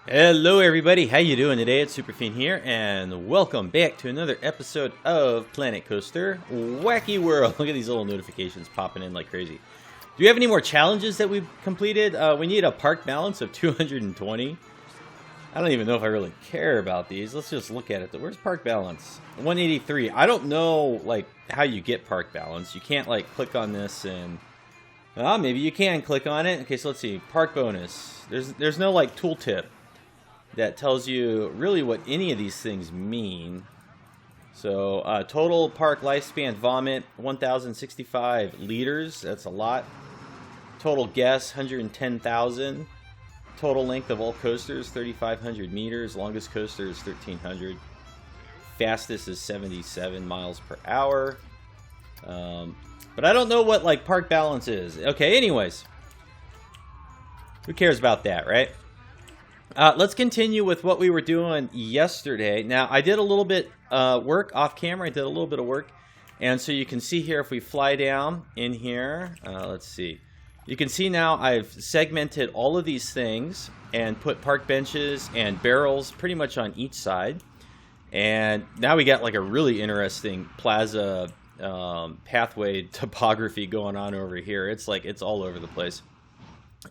Hello everybody, how you doing today? It's Superfiend here, and welcome back to another episode of Planet Coaster Whacky World. Look at these little notifications popping in like crazy. Do you have any more challenges that we've completed? We need a park balance of 220. I don't even know if I really care about these. Let's just look at it. Where's park balance? 183. I don't know like how you get park balance. You can't like click on this and... maybe you can click on it. Okay, so let's see. Park bonus. There's no like tooltip that tells you really what any of these things mean. So total park lifespan vomit 1,065 liters. That's a lot. Total guests 110,000. Total length of all coasters 3,500 meters. Longest coaster is 1,300. Fastest is 77 miles per hour. But I don't know what like park balance is. Okay, anyways, who cares about that, right? Let's continue with what we were doing yesterday. Now, I did a little bit work off camera. I did a little bit of work. And so you can see here, if we fly down in here, let's see. You can see now I've segmented all of these things and put park benches and barrels pretty much on each side. And now we got like a really interesting plaza pathway topography going on over here. It's like, it's all over the place.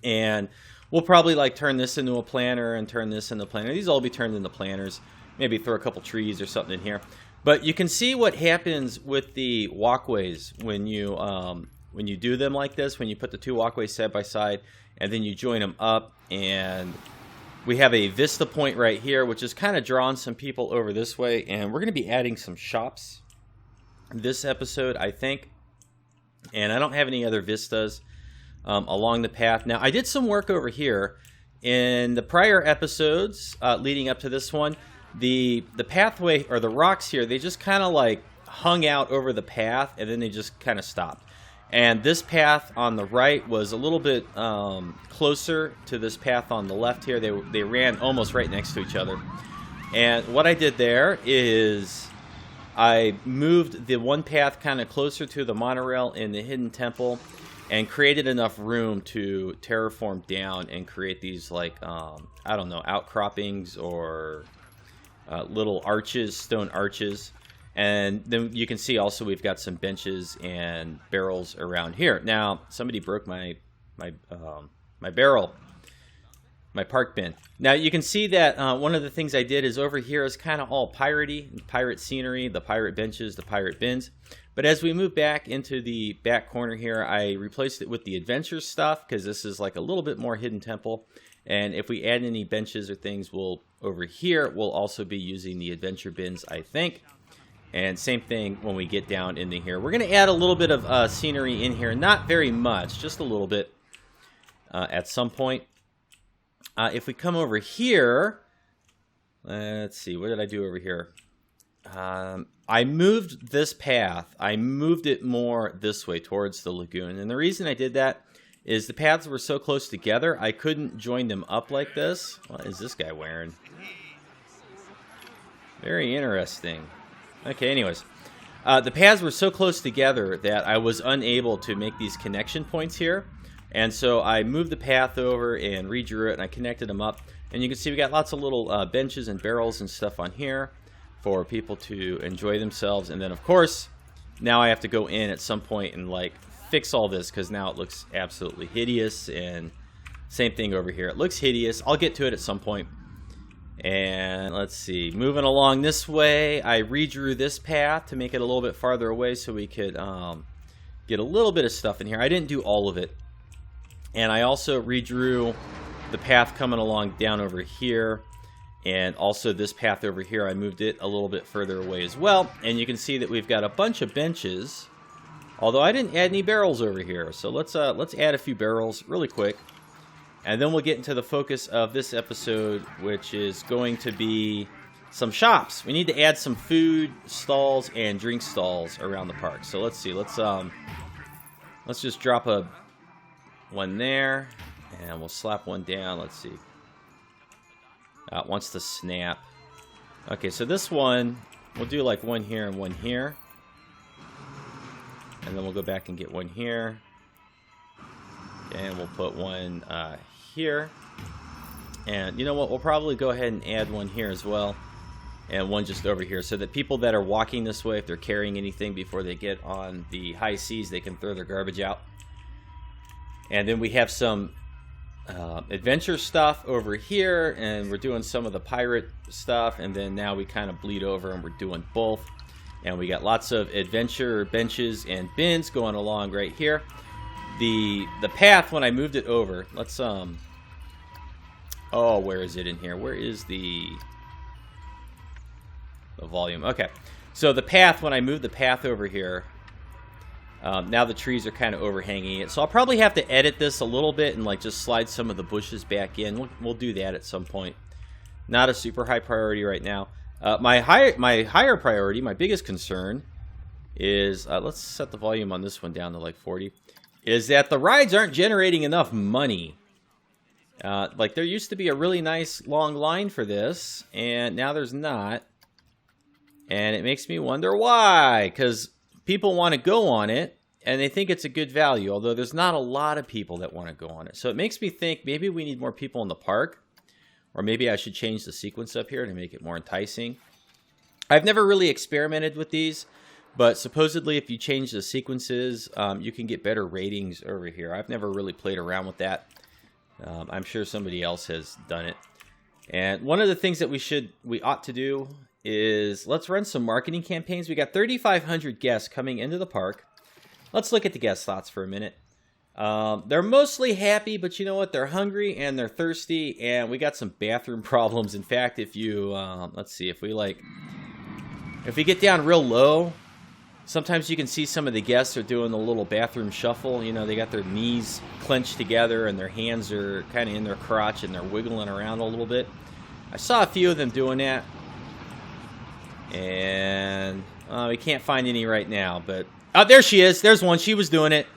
And we'll probably like turn this into a planter and turn this into a planter. These will all be turned into planters. Maybe throw a couple trees or something in here. But you can see what happens with the walkways when you do them like this. When you put the two walkways side by side and then you join them up, and we have a vista point right here, which is kind of drawing some people over this way. And we're going to be adding some shops this episode, I think. And I don't have any other vistas along the path. Now, I did some work over here in the prior episodes leading up to this one. The pathway, or the rocks here, they just kind of like hung out over the path, and then they just kind of stopped. And this path on the right was a little bit closer to this path on the left here. They ran almost right next to each other. And what I did there is I moved the one path kind of closer to the monorail in the hidden temple, and created enough room to terraform down and create these like, I don't know, outcroppings or little arches, stone arches. And then you can see also we've got some benches and barrels around here. Now, somebody broke my barrel, my park bin. Now, you can see that one of the things I did is over here is kind of all piratey, pirate scenery, the pirate benches, the pirate bins. But as we move back into the back corner here, I replaced it with the adventure stuff, because this is like a little bit more hidden temple. And if we add any benches or things, over here, we'll also be using the adventure bins, I think. And same thing when we get down into here. We're going to add a little bit of scenery in here. Not very much, just a little bit at some point. If we come over here, let's see, what did I do over here? I moved this path. I moved it more this way towards the lagoon. And the reason I did that is the paths were so close together, I couldn't join them up like this. What is this guy wearing? Very interesting. Okay, anyways. The paths were so close together that I was unable to make these connection points here. And so I moved the path over and redrew it, and I connected them up. And you can see we got lots of little benches and barrels and stuff on here for people to enjoy themselves. And then, of course, now I have to go in at some point and like fix all this, because now it looks absolutely hideous. And same thing over here. It looks hideous. I'll get to it at some point. And let's see. Moving along this way, I redrew this path to make it a little bit farther away so we could get a little bit of stuff in here. I didn't do all of it. And I also redrew the path coming along down over here. And also this path over here, I moved it a little bit further away as well. And you can see that we've got a bunch of benches. Although I didn't add any barrels over here. So let's add a few barrels really quick. And then we'll get into the focus of this episode, which is going to be some shops. We need to add some food stalls and drink stalls around the park. So let's see. Let's just drop one there, and we'll slap one down. Let's see. It wants to snap. Okay, so this one, we'll do like one here and one here. And then we'll go back and get one here. And we'll put one here. And you know what? We'll probably go ahead and add one here as well. And one just over here, so that people that are walking this way, if they're carrying anything before they get on the high seas, they can throw their garbage out. And then we have some adventure stuff over here, and we're doing some of the pirate stuff, and then now we kind of bleed over and we're doing both. And we got lots of adventure benches and bins going along right here. The path, when I moved it over, let's oh, where is it in here? Where is the volume? Okay, so the path, when I moved the path over here, now the trees are kind of overhanging it, so I'll probably have to edit this a little bit and like just slide some of the bushes back in. We'll do that at some point. Not a super high priority right now. My higher priority, my biggest concern is, let's set the volume on this one down to like 40, is that the rides aren't generating enough money. Like there used to be a really nice long line for this, and now there's not. And it makes me wonder why, because people want to go on it, and they think it's a good value, although there's not a lot of people that want to go on it. So it makes me think maybe we need more people in the park, or maybe I should change the sequence up here to make it more enticing. I've never really experimented with these, but supposedly if you change the sequences, you can get better ratings over here. I've never really played around with that. I'm sure somebody else has done it. And one of the things that we ought to do is let's run some marketing campaigns. We got 3,500 guests coming into the park. Let's look at the guest thoughts for a minute. They're mostly happy, but you know what? They're hungry and they're thirsty, and we got some bathroom problems. In fact, if you let's see, if we get down real low, sometimes you can see some of the guests are doing the little bathroom shuffle. You know, they got their knees clenched together and their hands are kind of in their crotch and they're wiggling around a little bit. I saw a few of them doing that. And we can't find any right now, but oh, there she is. There's one. She was doing it.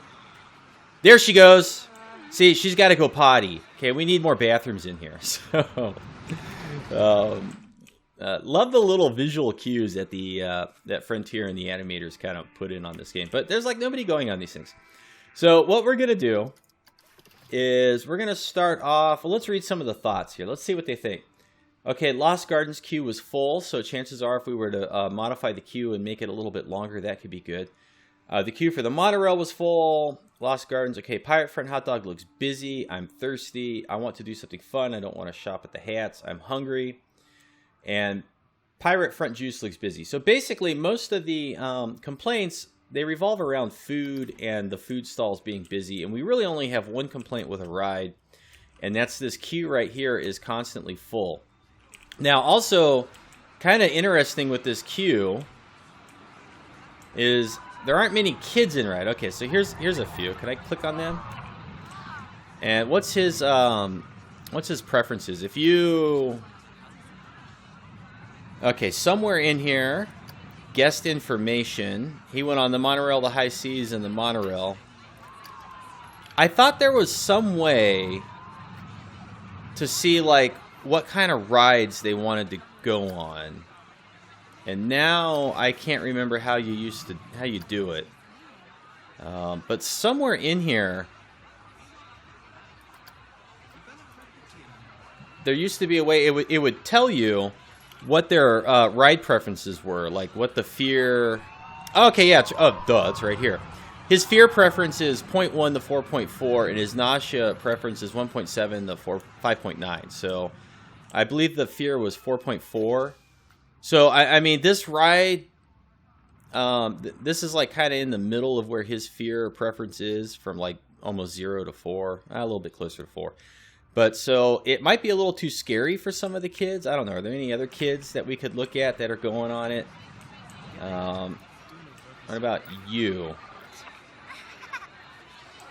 There she goes. See, she's got to go potty. Okay, we need more bathrooms in here. So, love the little visual cues that that Frontier and the animators kind of put in on this game. But there's like nobody going on these things. So what we're gonna do is we're gonna start off. Well, let's read some of the thoughts here. Let's see what they think. Okay, Lost Gardens queue was full, so chances are if we were to modify the queue and make it a little bit longer, that could be good. The queue for the monorail was full. Lost Gardens, okay, Pirate Front Hot Dog looks busy. I'm thirsty. I want to do something fun. I don't want to shop at the hats. I'm hungry. And Pirate Front Juice looks busy. So basically, most of the complaints, they revolve around food and the food stalls being busy. And we really only have one complaint with a ride, and that's this queue right here is constantly full. Now, also, kind of interesting with this queue is there aren't many kids in ride. Okay, so here's a few. Can I click on them? And what's his preferences? If you okay, somewhere in here, guest information. He went on the monorail, the high seas, and the monorail. I thought there was some way to see like what kind of rides they wanted to go on, and now I can't remember how you do it. But somewhere in here, there used to be a way it would tell you what their ride preferences were, like what the fear. Okay, yeah, it's right here. His fear preference is 0.1 to 4.4, and his nausea preference is 1.7 to 5.9. So I believe the fear was 4.4. So, I mean, this ride, this is like kind of in the middle of where his fear preference is, from like almost 0 to 4. A little bit closer to 4. But so it might be a little too scary for some of the kids. I don't know. Are there any other kids that we could look at that are going on it? What about you?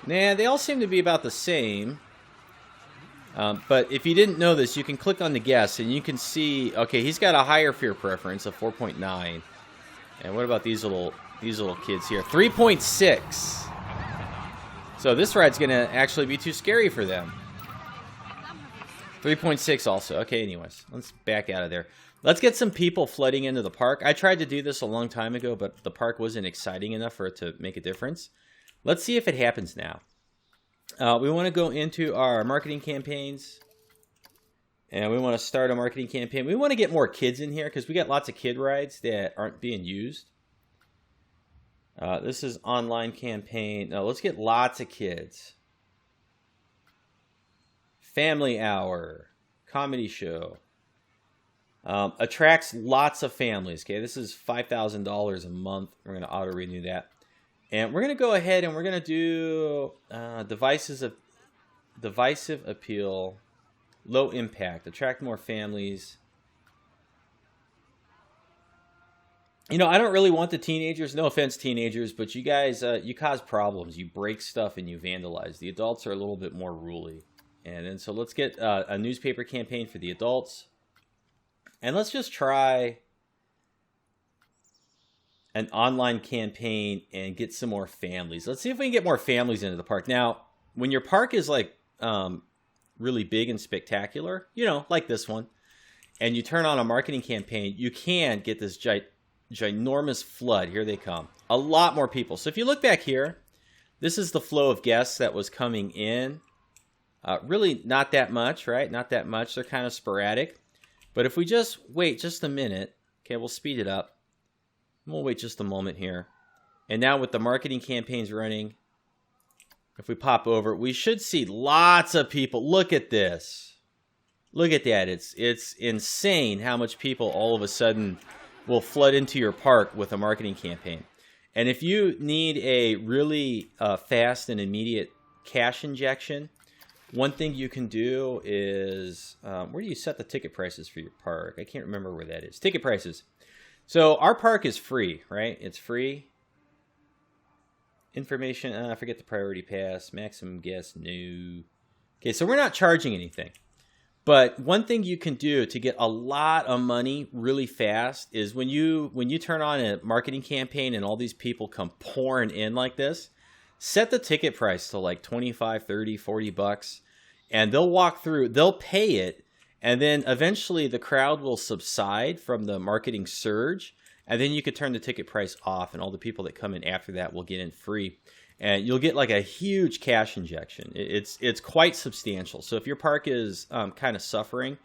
Nah, they all seem to be about the same. But if you didn't know this, you can click on the guest and you can see, okay, he's got a higher fear preference of 4.9. And what about these little kids here? 3.6. So this ride's going to actually be too scary for them. 3.6 also. Okay, anyways, let's back out of there. Let's get some people flooding into the park. I tried to do this a long time ago, but the park wasn't exciting enough for it to make a difference. Let's see if it happens now. We want to go into our marketing campaigns. And we want to start a marketing campaign. We want to get more kids in here because we got lots of kid rides that aren't being used. This is online campaign. No, let's get lots of kids. Family hour. Comedy show. Attracts lots of families. Okay, this is $5,000 a month. We're going to auto renew that. And we're going to go ahead and we're going to do divisive appeal. Low impact. Attract more families. You know, I don't really want the teenagers. No offense, teenagers, but you guys, you cause problems. You break stuff and you vandalize. The adults are a little bit more ruly. And then so let's get a newspaper campaign for the adults. And let's just try an online campaign and get some more families. Let's see if we can get more families into the park. Now, when your park is like really big and spectacular, you know, like this one, and you turn on a marketing campaign, you can get this ginormous flood. Here they come. A lot more people. So if you look back here, this is the flow of guests that was coming in. Really not that much, right? Not that much. They're kind of sporadic. But if we just wait just a minute, okay, we'll speed it up. We'll wait just a moment here. And now with the marketing campaigns running, if we pop over, we should see lots of people. Look at this. Look at that. It's insane how much people all of a sudden will flood into your park with a marketing campaign. And if you need a really fast and immediate cash injection, one thing you can do is, where do you set the ticket prices for your park? I can't remember where that is. Ticket prices. So our park is free, right? It's free. Information, I forget the priority pass. Maximum guest, no. Okay, so we're not charging anything. But one thing you can do to get a lot of money really fast is when you turn on a marketing campaign and all these people come pouring in like this, set the ticket price to like 25, 30, 40 bucks, and they'll walk through, they'll pay it, and then eventually the crowd will subside from the marketing surge, and then you could turn the ticket price off, and all the people that come in after that will get in free. And you'll get like a huge cash injection. It's quite substantial. So if your park is kind of suffering,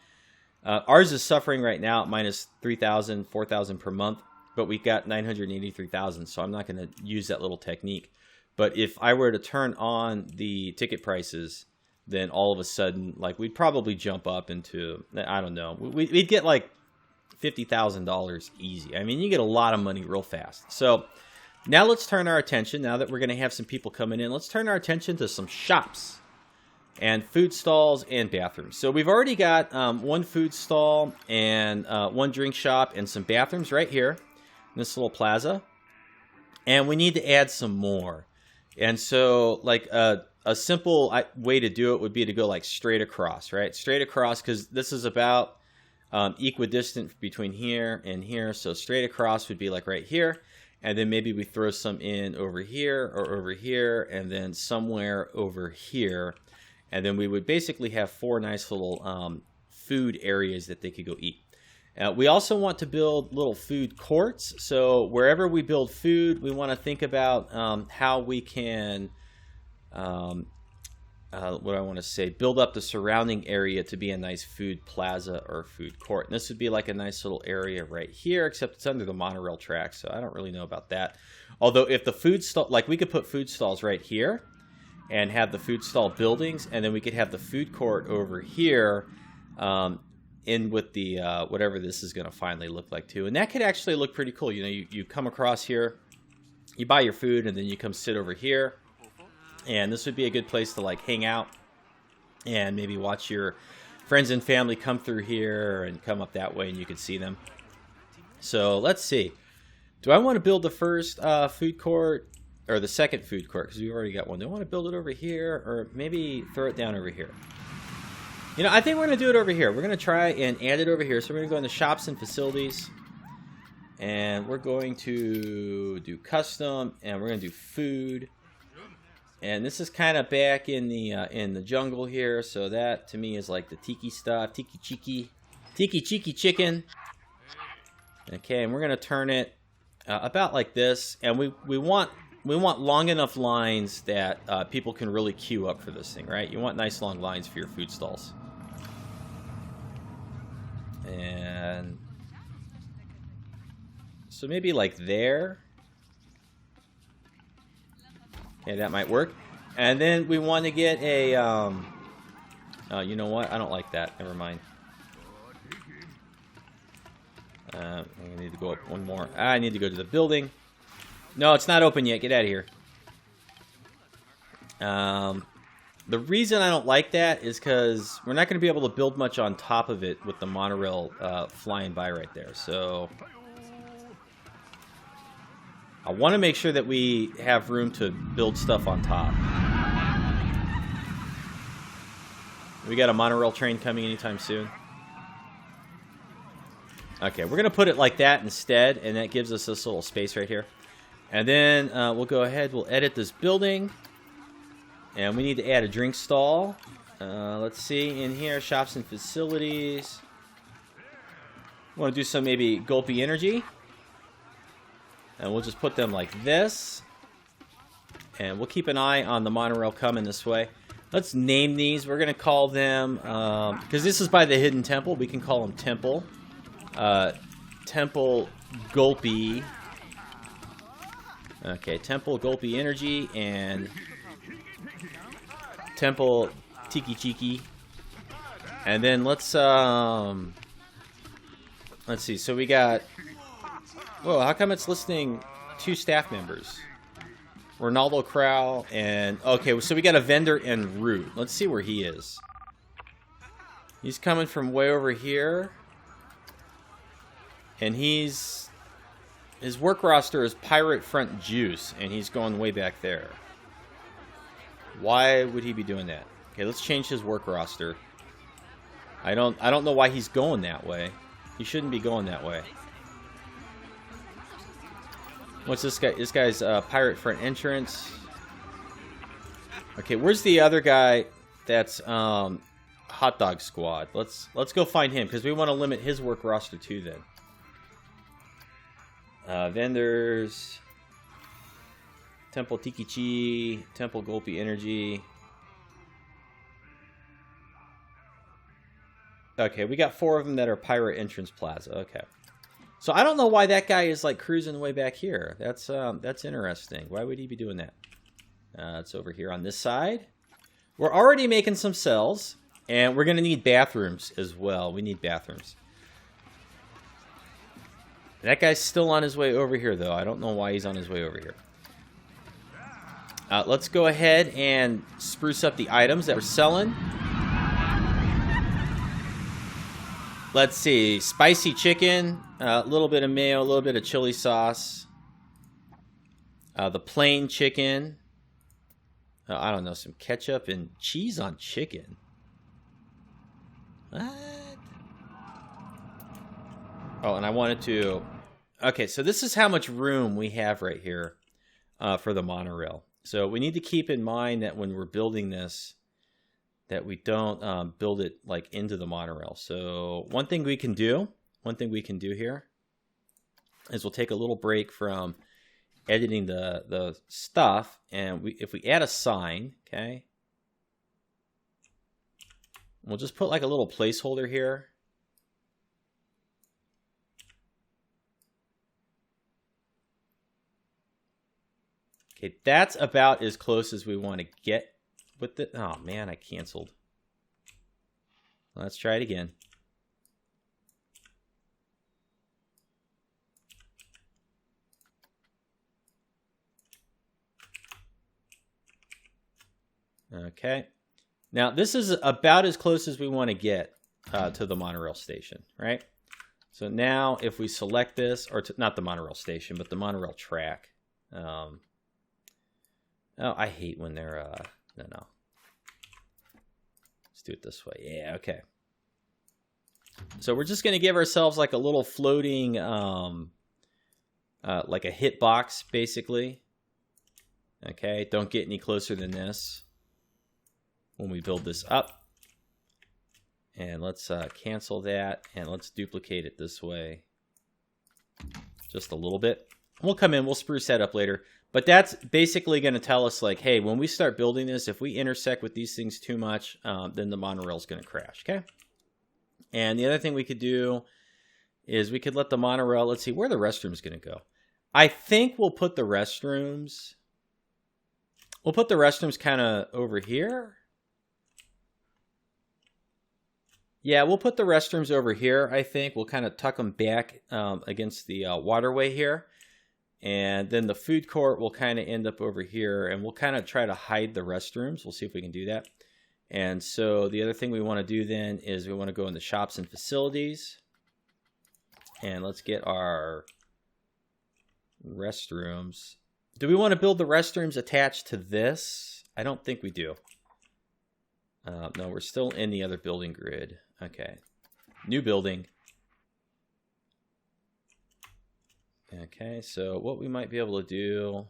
ours is suffering right now at minus 3,000, 4,000 per month, but we've got 983,000, so I'm not going to use that little technique. But if I were to turn on the ticket prices, then all of a sudden, like, we'd probably jump up into, I don't know, we'd get like $50,000 easy. I mean, you get a lot of money real fast. So now let's turn our attention, now that we're going to have some people coming in, let's turn our attention to some shops and food stalls and bathrooms. So we've already got one food stall and one drink shop and some bathrooms right here in this little plaza. And we need to add some more. And so, like, a simple way to do it would be to go, like, straight across, right? Straight across, because this is about equidistant between here and here. So straight across would be, like, right here. And then maybe we throw some in over here or over here and then somewhere over here. And then we would basically have four nice little food areas that they could go eat. We also want to build little food courts. So wherever we build food, we want to think about how we can, what I want to say, build up the surrounding area to be a nice food plaza or food court. And this would be like a nice little area right here, except it's under the monorail track, so I don't really know about that. Although if the food stall, like, we could put food stalls right here and have the food stall buildings, and then we could have the food court over here, in with the whatever this is going to finally look like too. And that could actually look pretty cool. You know, you come across here, you buy your food, and then you come sit over here. And this would be a good place to, like, hang out and maybe watch your friends and family come through here and come up that way, and you could see them. So let's see. Do I want to build the first food court or the second food court? Because we've already got one. Do I want to build it over here or maybe throw it down over here? You know, I think we're going to do it over here. We're going to try and add it over here. So we're going to go into shops and facilities. And we're going to do custom. And we're going to do food. And this is kind of back in the jungle here. So that, to me, is like the tiki stuff. Tiki cheeky chicken. Okay, and we're going to turn it about like this. And we want long enough lines that people can really queue up for this thing, right? You want nice long lines for your food stalls. And so maybe like there. Okay, that might work. And then we want to get a, you know what? I don't like that. Never mind. I need to go up one more. I need to go to the building. No, it's not open yet. Get out of here. The reason I don't like that is because we're not going to be able to build much on top of it with the monorail flying by right there. So I want to make sure that we have room to build stuff on top. We got a monorail train coming anytime soon. Okay, we're going to put it like that instead, and that gives us this little space right here. And then we'll go ahead, we'll edit this building. And we need to add a drink stall. Let's see, in here, shops and facilities. Want to do some maybe Gulpy Energy. And we'll just put them like this. And we'll keep an eye on the monorail coming this way. Let's name these. We're going to call them, because this is by the Hidden Temple, we can call them Temple. Temple Gulpy. Okay, Temple Gulpy Energy and Temple Tiki Chiki. And then let's see. So we got, whoa, how come it's listing 2 staff members? Ronaldo Crow and, okay, so we got a vendor en route. Let's see where he is. He's coming from way over here. And his work roster is Pirate Front Juice, and he's going way back there. Why would he be doing that? Okay, let's change his work roster. I don't know why he's going that way. He shouldn't be going that way. What's this guy? This guy's Pirate Front Entrance. Okay, where's the other guy that's Hot Dog Squad? Let's go find him, because we want to limit his work roster too then. Vendors, Temple Tiki Chi, Temple Gulpy Energy. Okay, we got 4 of them that are Pirate Entrance Plaza. Okay, so I don't know why that guy is like cruising way back here. That's interesting. Why would he be doing that? It's over here on this side. We're already making some cells, and we're gonna need bathrooms as well. We need bathrooms. That guy's still on his way over here, though. I don't know why he's on his way over here. Let's go ahead and spruce up the items that we're selling. Let's see. Spicy chicken, a little bit of mayo, a little bit of chili sauce. The plain chicken. I don't know, some ketchup and cheese on chicken. What? Oh, and I wanted to... Okay, so this is how much room we have right here for the monorail. So we need to keep in mind that when we're building this, that we don't build it like into the monorail. So one thing we can do here is we'll take a little break from editing the stuff, and if we add a sign, okay, we'll just put like a little placeholder here. Okay, that's about as close as we want to get with it. Oh man, I canceled. Let's try it again. Okay. Now, this is about as close as we want to get to the monorail station, right? So now if we select this, or not the monorail station, but the monorail track. Oh, I hate when they're, no. Let's do it this way. Yeah, okay. So we're just going to give ourselves like a little floating, like a hitbox, basically. Okay, don't get any closer than this when we build this up. And let's cancel that, and let's duplicate it this way. Just a little bit. We'll come in, we'll spruce that up later. But that's basically going to tell us, like, hey, when we start building this, if we intersect with these things too much, then the monorail is going to crash, okay? And the other thing we could do is we could let the monorail, let's see, where the restroom's going to go. I think we'll put the restrooms kind of over here. Yeah, we'll put the restrooms over here, I think. We'll kind of tuck them back against the waterway here. And then the food court will kind of end up over here. And we'll kind of try to hide the restrooms. We'll see if we can do that. And so the other thing we want to do then is we want to go into shops and facilities. And let's get our restrooms. Do we want to build the restrooms attached to this? I don't think we do. No, we're still in the other building grid. Okay. New building. Okay, so what we might be able to do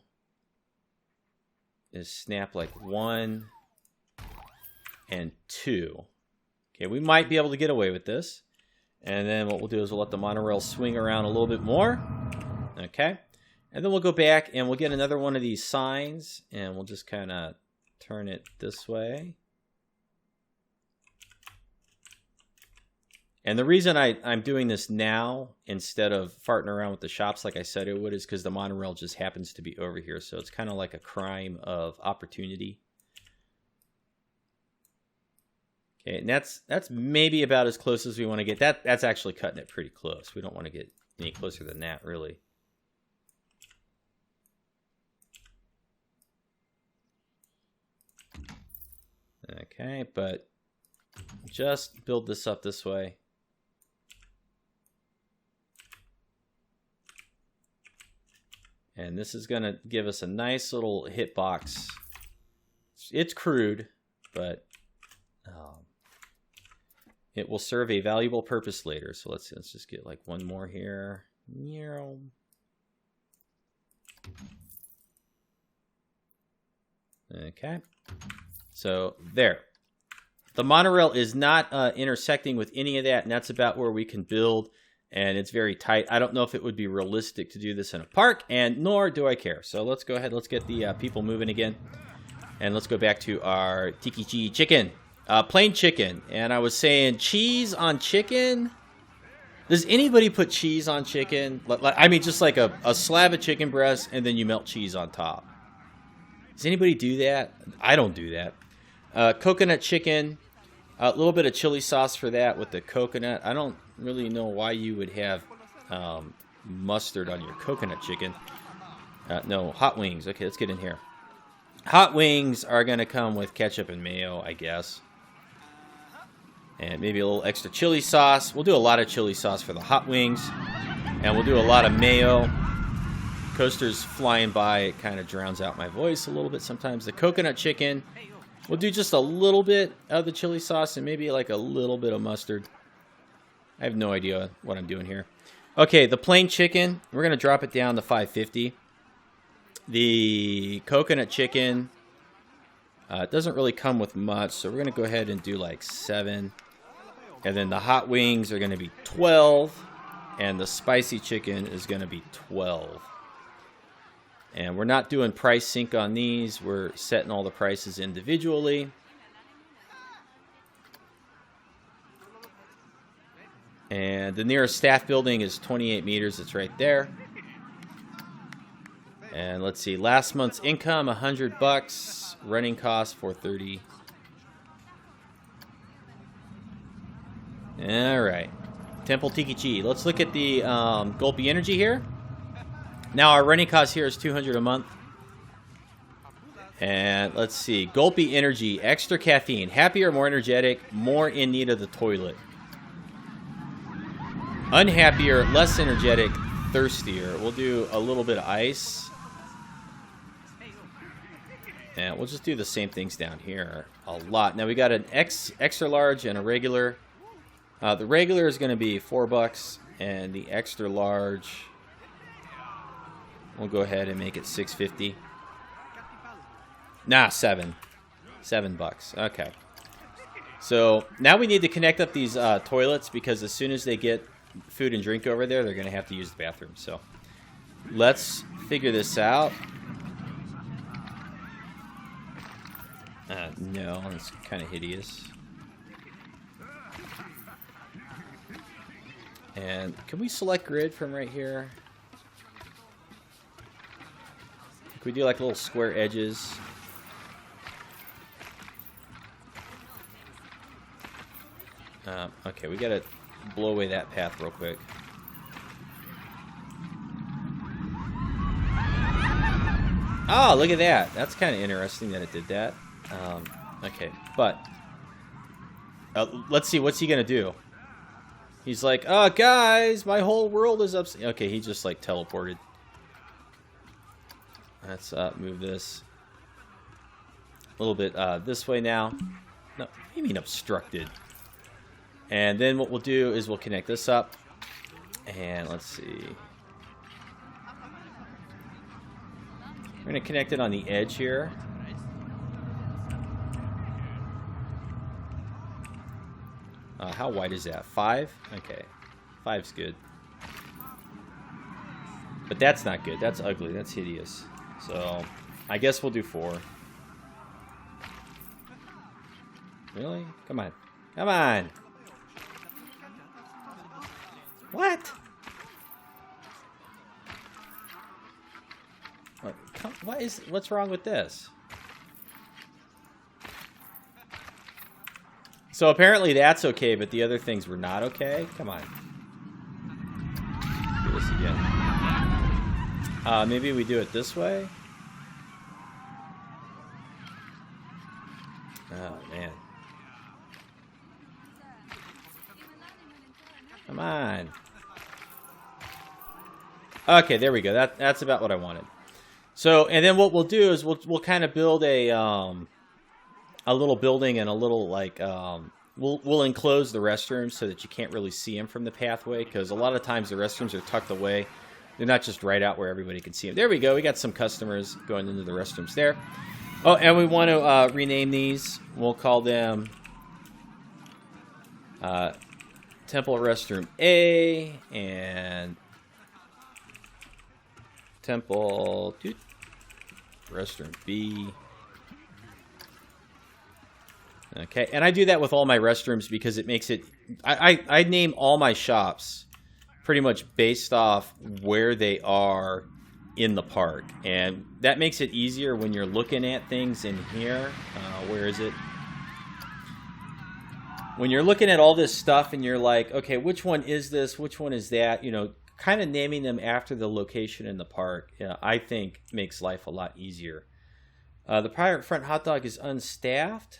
is snap like 1 and 2. Okay, we might be able to get away with this. And then what we'll do is we'll let the monorail swing around a little bit more. Okay. And then we'll go back and we'll get another one of these signs. And we'll just kind of turn it this way. And the reason I'm doing this now instead of farting around with the shops like I said it would is because the monorail just happens to be over here. So it's kind of like a crime of opportunity. Okay, and that's maybe about as close as we want to get. That's actually cutting it pretty close. We don't want to get any closer than that, really. Okay, but just build this up this way. And this is going to give us a nice little hitbox. It's crude, but it will serve a valuable purpose later. So let's just get like one more here. Okay. So there. The monorail is not intersecting with any of that, and that's about where we can build. And it's very tight. I don't know if it would be realistic to do this in a park, and nor do I care. So let's go ahead. Let's get the people moving again. And let's go back to our tiki chicken. Plain chicken. And I was saying cheese on chicken. Does anybody put cheese on chicken? I mean, just like a slab of chicken breast, and then you melt cheese on top. Does anybody do that? I don't do that. Coconut chicken. A little bit of chili sauce for that with the coconut. I don't really know why you would have mustard on your coconut chicken. No, hot wings. Okay, let's get in here. Hot wings are going to come with ketchup and mayo, I guess. And maybe a little extra chili sauce. We'll do a lot of chili sauce for the hot wings. And we'll do a lot of mayo. Coaster's flying by. It kind of drowns out my voice a little bit sometimes. The coconut chicken. We'll do just a little bit of the chili sauce and maybe like a little bit of mustard. I have no idea what I'm doing here. Okay, the plain chicken, we're going to drop it down to $5.50. The coconut chicken, it doesn't really come with much, so we're going to go ahead and do like $7. And then the hot wings are going to be $12. And the spicy chicken is going to be $12. And we're not doing price sync on these. We're setting all the prices individually. And the nearest staff building is 28 meters. It's right there. And let's see. Last month's income, $100. Running cost, $430. All right. Temple Tiki-Chi. Let's look at the Gulpy Energy here. Now, our running cost here is $200 a month. And let's see. Gulpy Energy, extra caffeine. Happier, more energetic, more in need of the toilet. Unhappier, less energetic, thirstier. We'll do a little bit of ice. And we'll just do the same things down here. A lot. Now, we got an extra large and a regular. The regular is going to be $4. And the extra large... we'll go ahead and make it $6.50. Nah, $7. $7. Okay. So now we need to connect up these toilets because as soon as they get food and drink over there, they're going to have to use the bathroom. So let's figure this out. No, it's kind of hideous. And can we select grid from right here? Can we do like little square edges? Okay, we gotta blow away that path real quick. Oh, look at that. That's kind of interesting that it did that. Okay, but let's see. What's he gonna do? He's like, oh, guys, my whole world is upside. Okay, he just like teleported. Let's move this a little bit this way now. No, what do you mean obstructed? And then what we'll do is we'll connect this up. And let's see. We're going to connect it on the edge here. How wide is that? 5? Okay. 5's good. But that's not good. That's ugly. That's hideous. So, I guess we'll do 4. Really? Come on. Come on! What? What's wrong with this? So apparently that's okay, but the other things were not okay? Come on. Do this again. Maybe we do it this way? Oh, man. Come on. Okay, there we go. That's about what I wanted. So, and then what we'll do is we'll kind of build a little building and a little like we'll enclose the restrooms so that you can't really see them from the pathway, because a lot of times the restrooms are tucked away. They're not just right out where everybody can see them. There we go. We got some customers going into the restrooms there. Oh, and we want to rename these. We'll call them Temple Restroom A and Temple Restroom B. Okay, and I do that with all my restrooms because it makes it... I name all my shops pretty much based off where they are in the park. And that makes it easier when you're looking at things in here. Where is it? When you're looking at all this stuff and you're like, okay, which one is this? Which one is that? You know, kind of naming them after the location in the park, I think makes life a lot easier. The Pirate Front Hot Dog is unstaffed.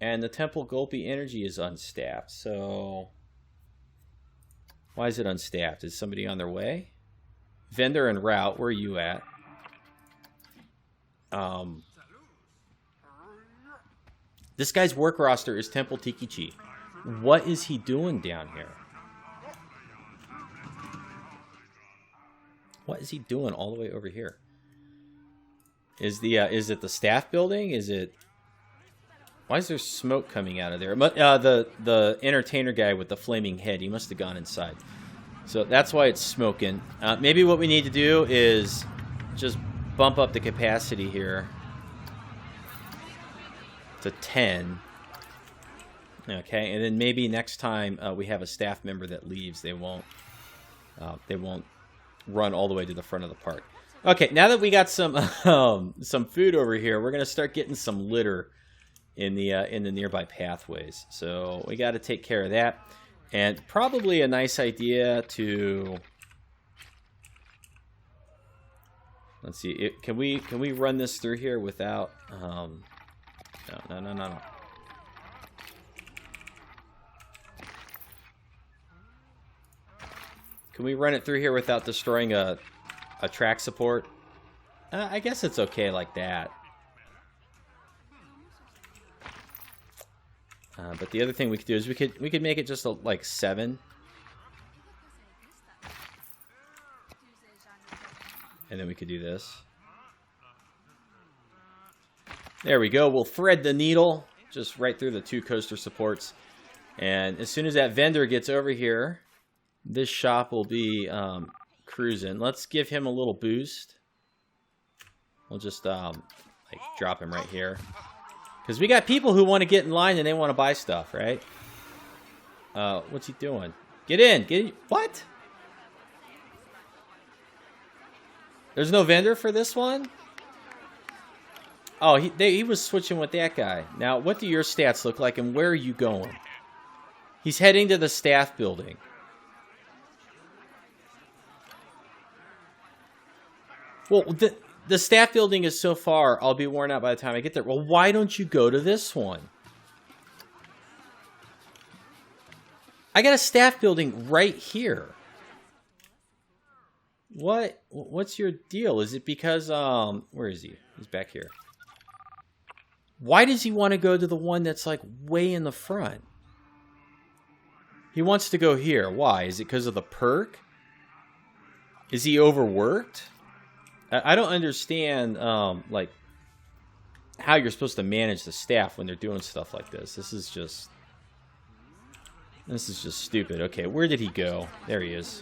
And the Temple Gulpy Energy is unstaffed. So, why is it unstaffed? Is somebody on their way? Vendor and route, where are you at? This guy's work roster is Temple Tikichi. What is he doing down here? What is he doing all the way over here? Is it the staff building? Is it... Why is there smoke coming out of there? The entertainer guy with the flaming head, he must have gone inside. So that's why it's smoking. Maybe what we need to do is just bump up the capacity here to 10. Okay, and then maybe next time we have a staff member that leaves, they won't run all the way to the front of the park. Okay, now that we got some food over here, we're gonna start getting some litter in the nearby pathways. So we got to take care of that, and probably a nice idea to... Let's see. Can we run this through here without? No. Can we run it through here without destroying a track support? I guess it's okay like that. But the other thing we could do is we could make it just like 7. And then we could do this. There we go. We'll thread the needle just right through the 2 coaster supports. And as soon as that vendor gets over here, this shop will be cruising. Let's give him a little boost. We'll just like drop him right here. Because we got people who want to get in line and they want to buy stuff, right? What's he doing? Get in. Get in. What? There's no vendor for this one? Oh, he was switching with that guy. Now, what do your stats look like, and where are you going? He's heading to the staff building. Well, the staff building is so far, I'll be worn out by the time I get there. Well, why don't you go to this one? I got a staff building right here. What's your deal? Is it because, where is he? He's back here. Why does he want to go to the one that's like way in the front? He wants to go here. Why? Is it because of the perk? Is he overworked? I don't understand, like, how you're supposed to manage the staff when they're doing stuff like this. This is just stupid. Okay, where did he go? There he is.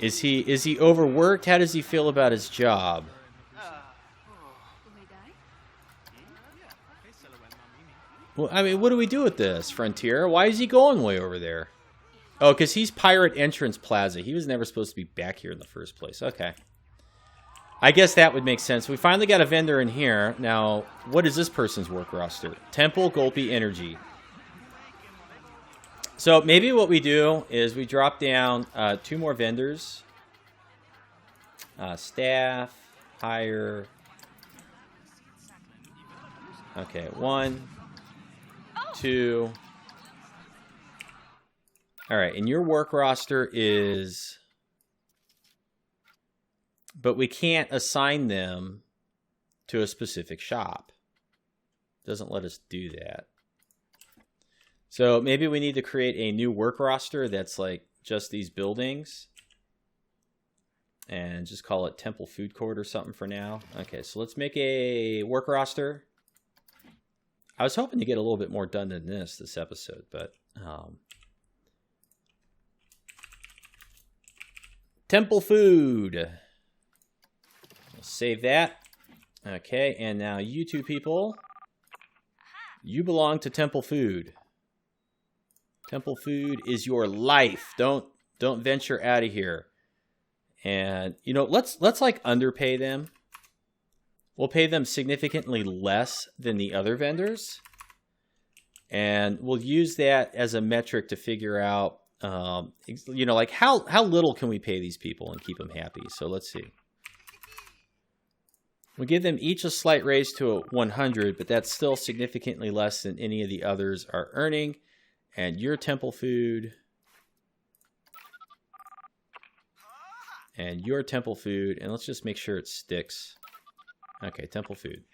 Is he overworked? How does he feel about his job? Well, I mean, what do we do with this, Frontier? Why is he going way over there? Oh, because he's Pirate Entrance Plaza. He was never supposed to be back here in the first place. Okay. I guess that would make sense. We finally got a vendor in here. Now, what is this person's work roster? Temple, Gulpy, Energy. So maybe what we do is we drop down 2 more vendors. Staff, hire. Okay, 1, 2. All right, and your work roster is... But we can't assign them to a specific shop. Doesn't let us do that. So maybe we need to create a new work roster that's like just these buildings. And just call it Temple Food Court or something for now. Okay, so let's make a work roster. I was hoping to get a little bit more done than this episode, but... Temple Food. We'll save that. Okay, and now you 2 people. You belong to Temple Food. Temple Food is your life. Don't venture out of here. And you know, let's like underpay them. We'll pay them significantly less than the other vendors. And we'll use that as a metric to figure out you know, like how little can we pay these people and keep them happy? So let's see. We'll give them each a slight raise to a 100, but that's still significantly less than any of the others are earning. And your Temple Food. And your Temple Food. And let's just make sure it sticks. Okay, Temple Food.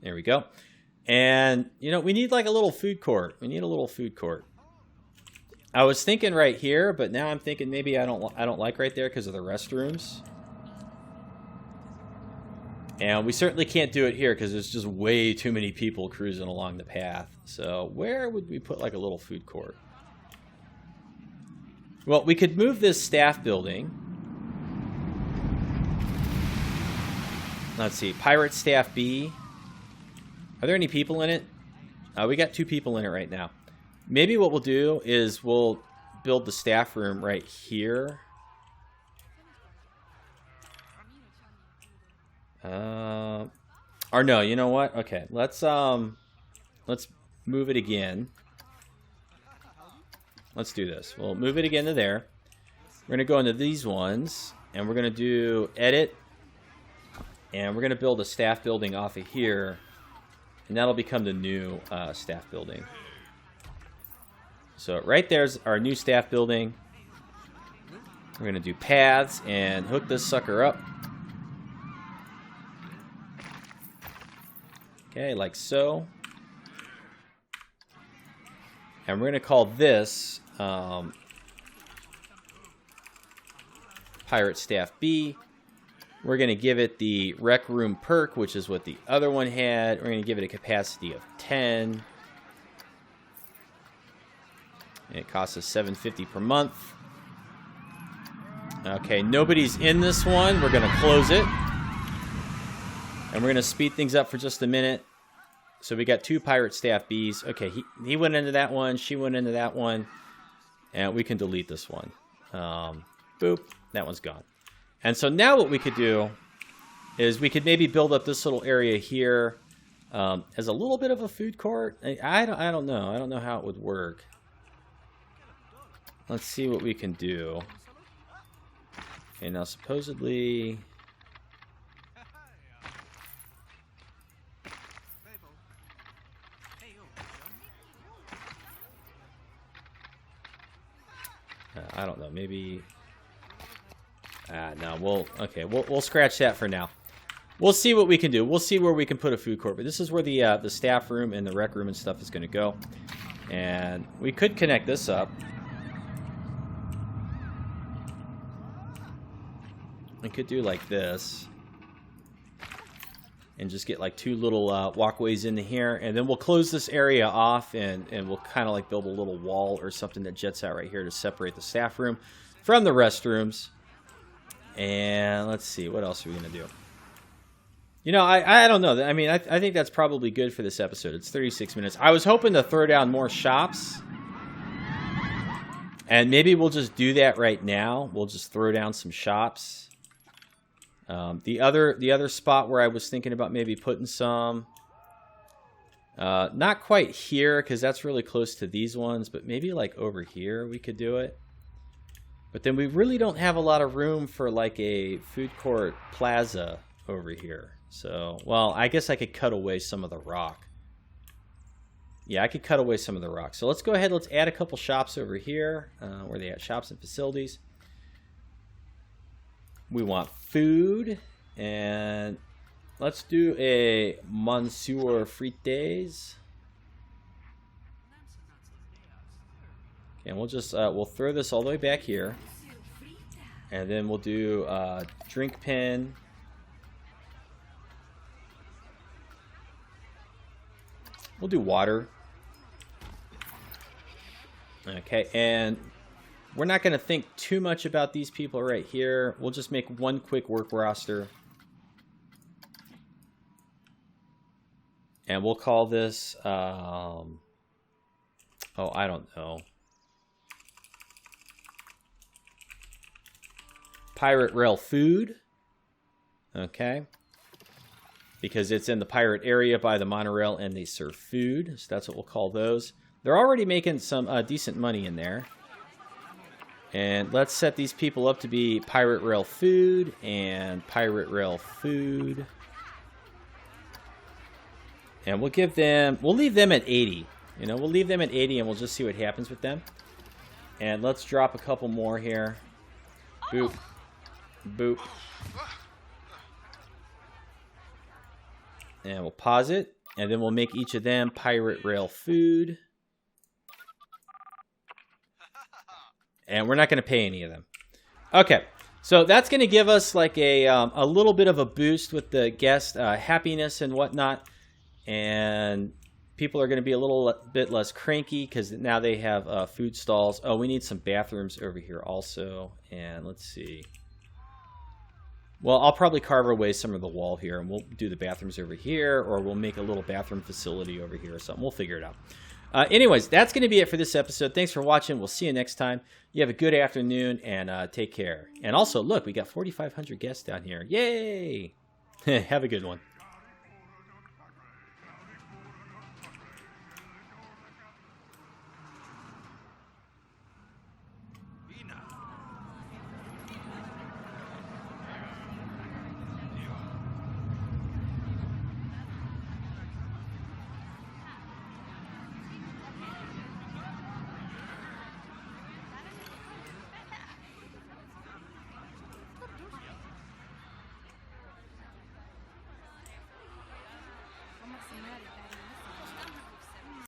There we go. And, you know, we need like a little food court. We need a little food court. I was thinking right here, but now I'm thinking maybe I don't like right there because of the restrooms. And we certainly can't do it here because there's just way too many people cruising along the path. So where would we put like a little food court? Well, we could move this staff building. Let's see, Pirate Staff B. Are there any people in it? We got 2 people in it right now. Maybe what we'll do is we'll build the staff room right here. Or no, you know what? Okay, let's move it again. Let's do this. We'll move it again to there. We're gonna go into these ones, and we're gonna do edit, and we're gonna build a staff building off of here, and that'll become the new staff building. So right there's our new staff building. We're gonna do paths and hook this sucker up. Okay, like so. And we're going to call this Pirate Staff B. We're going to give it the Rec Room perk, which is what the other one had. We're going to give it a capacity of 10. And it costs us $7.50 per month. Okay, nobody's in this one. We're going to close it. And we're going to speed things up for just a minute. So we got 2 pirate staff bees. Okay, he went into that one. She went into that one. And we can delete this one. Boop. That one's gone. And so now what we could do is we could maybe build up this little area here as a little bit of a food court. I don't know. I don't know how it would work. Let's see what we can do. Okay, now supposedly... I don't know, maybe... no, we'll scratch that for now. We'll see what we can do. We'll see where we can put a food court. But this is where the staff room and the rec room and stuff is going to go. And we could connect this up. We could do like this. And just get like 2 little walkways into here. And then we'll close this area off and we'll kind of like build a little wall or something that jets out right here to separate the staff room from the restrooms. And let's see, what else are we going to do? You know, I don't know. I mean, I think that's probably good for this episode. It's 36 minutes. I was hoping to throw down more shops. And maybe we'll just do that right now. We'll just throw down some shops. The other spot where I was thinking about maybe putting some, not quite here because that's really close to these ones, but maybe like over here we could do it. But then we really don't have a lot of room for like a food court plaza over here. So, well, I guess I could cut away some of the rock. Yeah, I could cut away some of the rock. So let's go ahead. Let's add a couple shops over here. Where they at? Shops and facilities. We want food. And let's do a Monsieur Frites. Okay, and we'll just we'll throw this all the way back here. And then we'll do drink pen. We'll do water. Okay, and we're not going to think too much about these people right here. We'll just make one quick work roster. And we'll call this, oh, I don't know. Pirate Rail Food. Okay. Because it's in the pirate area by the monorail and they serve food. So that's what we'll call those. They're already making some decent money in there. And let's set these people up to be Pirate Rail Food and Pirate Rail Food. And we'll give them, we'll leave them at 80. You know, we'll leave them at 80 and we'll just see what happens with them. And let's drop a couple more here. Boop. Boop. And we'll pause it. And then we'll make each of them Pirate Rail Food. And we're not going to pay any of them. Okay. So that's going to give us like a little bit of a boost with the guest happiness and whatnot. And people are going to be a little bit less cranky because now they have food stalls. Oh, we need some bathrooms over here also. And let's see. Well, I'll probably carve away some of the wall here, and we'll do the bathrooms over here, or we'll make a little bathroom facility over here or something. We'll figure it out. Anyways, that's going to be it for this episode. Thanks for watching. We'll see you next time. You have a good afternoon, and take care. And also, look, we got 4,500 guests down here. Yay! Have a good one.